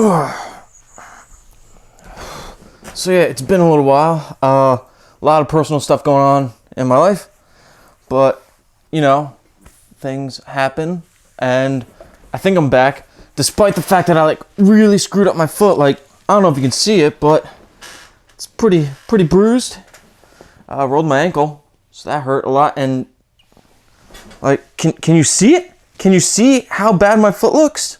So yeah, it's been a little while. A lot of personal stuff going on in my life, but you know, things happen, and I think I'm back, despite the fact that I really screwed up my foot. I don't know if you can see it, but it's pretty bruised. I rolled my ankle, so that hurt a lot. And can you see it? Can you see how bad my foot looks?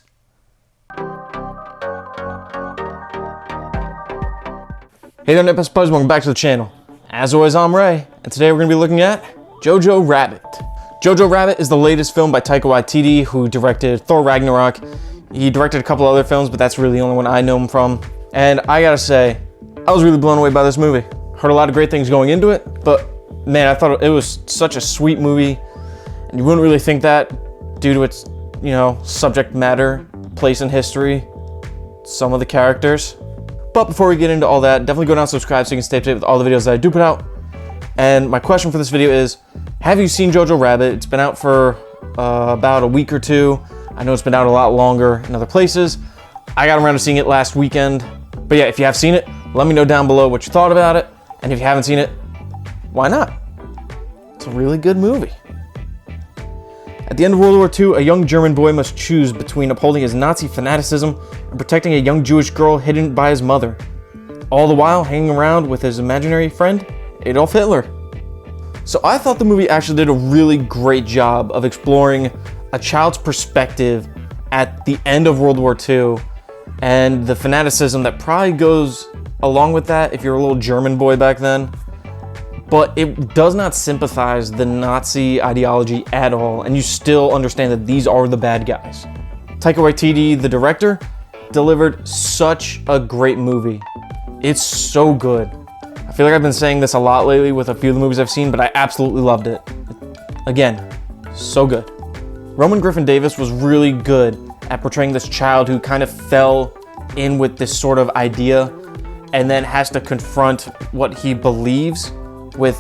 Hey there, Net Buds, welcome back to the channel. As always, I'm Ray, and today we're going to be looking at Jojo Rabbit. Jojo Rabbit is the latest film by Taika Waititi, who directed Thor Ragnarok. He directed a couple other films, but that's really the only one I know him from. And I gotta say, I was really blown away by this movie. Heard a lot of great things going into it, but man, I thought it was such a sweet movie, and you wouldn't really think that due to its, subject matter, place in history, some of the characters. But before we get into all that, definitely go down and subscribe so you can stay up to date with all the videos that I do put out. And my question for this video is, have you seen Jojo Rabbit? It's been out for about a week or two. I know it's been out a lot longer in other places. I got around to seeing it last weekend. But yeah, if you have seen it, let me know down below what you thought about it. And if you haven't seen it, why not? It's a really good movie. At the end of World War II, a young German boy must choose between upholding his Nazi fanaticism and protecting a young Jewish girl hidden by his mother, all the while hanging around with his imaginary friend, Adolf Hitler. So I thought the movie actually did a really great job of exploring a child's perspective at the end of World War II and the fanaticism that probably goes along with that if you're a little German boy back then. But it does not sympathize the Nazi ideology at all, and you still understand that these are the bad guys. Taika Waititi, the director, delivered such a great movie. It's so good. I feel like I've been saying this a lot lately with a few of the movies I've seen, but I absolutely loved it. Again, so good. Roman Griffin Davis was really good at portraying this child who kind of fell in with this sort of idea and then has to confront what he believes with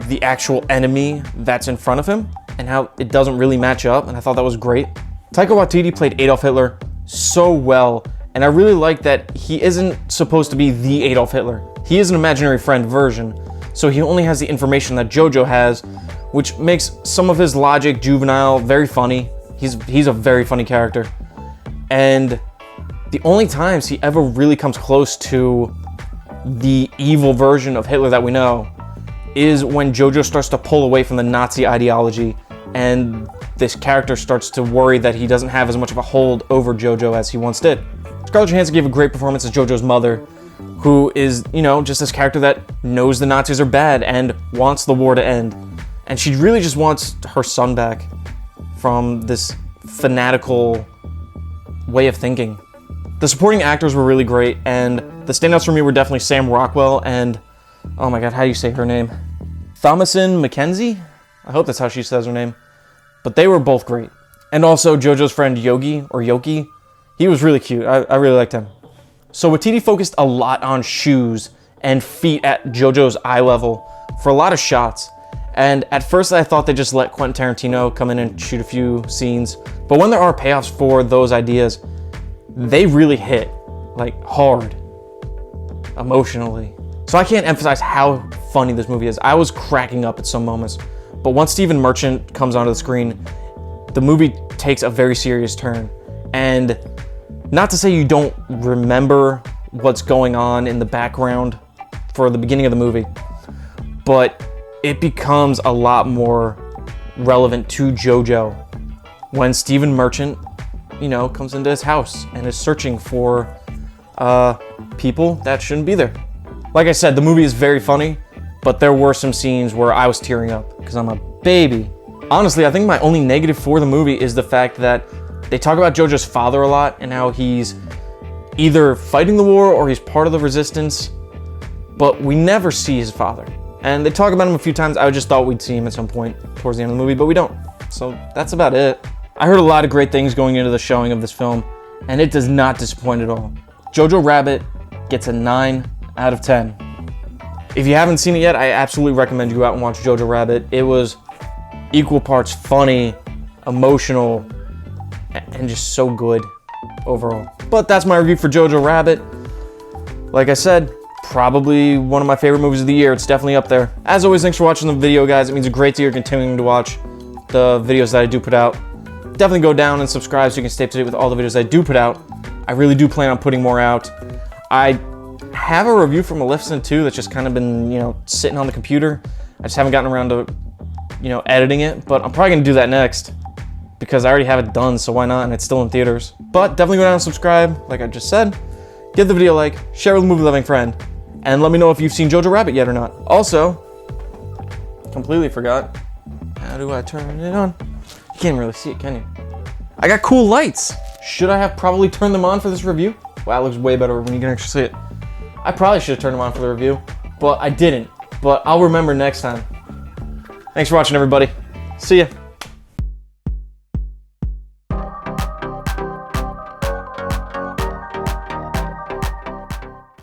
the actual enemy that's in front of him and how it doesn't really match up, and I thought that was great. Taika Waititi played Adolf Hitler so well, and I really like that he isn't supposed to be the Adolf Hitler. He is an imaginary friend version, so he only has the information that Jojo has, which makes some of his logic juvenile, very funny. He's a very funny character. And the only times he ever really comes close to the evil version of Hitler that we know is when Jojo starts to pull away from the Nazi ideology, and this character starts to worry that he doesn't have as much of a hold over Jojo as he once did. Scarlett Johansson gave a great performance as Jojo's mother, who is, just this character that knows the Nazis are bad and wants the war to end. And she really just wants her son back from this fanatical way of thinking. The supporting actors were really great, and the standouts for me were definitely Sam Rockwell and, oh my god, how do you say her name? Thomasin McKenzie? I hope that's how she says her name. But they were both great. And also Jojo's friend Yoki. He was really cute. I really liked him. So Waititi focused a lot on shoes and feet at Jojo's eye level for a lot of shots. And at first I thought they just let Quentin Tarantino come in and shoot a few scenes. But when there are payoffs for those ideas, they really hit, hard, emotionally. So I can't emphasize how funny this movie is. I was cracking up at some moments. But once Stephen Merchant comes onto the screen, the movie takes a very serious turn. And not to say you don't remember what's going on in the background for the beginning of the movie, but it becomes a lot more relevant to Jojo when Stephen Merchant, comes into his house and is searching for people that shouldn't be there. Like I said, the movie is very funny, but there were some scenes where I was tearing up because I'm a baby. Honestly, I think my only negative for the movie is the fact that they talk about Jojo's father a lot and how he's either fighting the war or he's part of the resistance, but we never see his father. And they talk about him a few times. I just thought we'd see him at some point towards the end of the movie, but we don't. So that's about it. I heard a lot of great things going into the showing of this film, and it does not disappoint at all. Jojo Rabbit gets a 9 out of 10. If you haven't seen it yet, I absolutely recommend you go out and watch Jojo Rabbit. It was equal parts funny, emotional, and just so good overall. But that's my review for Jojo Rabbit. Like I said, probably one of my favorite movies of the year. It's definitely up there. As always, thanks for watching the video, guys. It means a great deal you're continuing to watch the videos that I do put out. Definitely go down and subscribe so you can stay up to date with all the videos I do put out. I really do plan on putting more out. I have a review for Maleficent 2 that's just kind of been, you know, sitting on the computer. I just haven't gotten around to, you know, editing it, but I'm probably gonna do that next because I already have it done, so why not? And it's still in theaters. But definitely go down and subscribe, like I just said. Give the video a like, share with a movie-loving friend, and let me know if you've seen Jojo Rabbit yet or not. Also, completely forgot. How do I turn it on? You can't really see it, can you? I got cool lights. Should I have probably turned them on for this review? Wow, it looks way better when you can actually see it. I probably should have turned them on for the review, but I didn't. But I'll remember next time. Thanks for watching, everybody. See ya.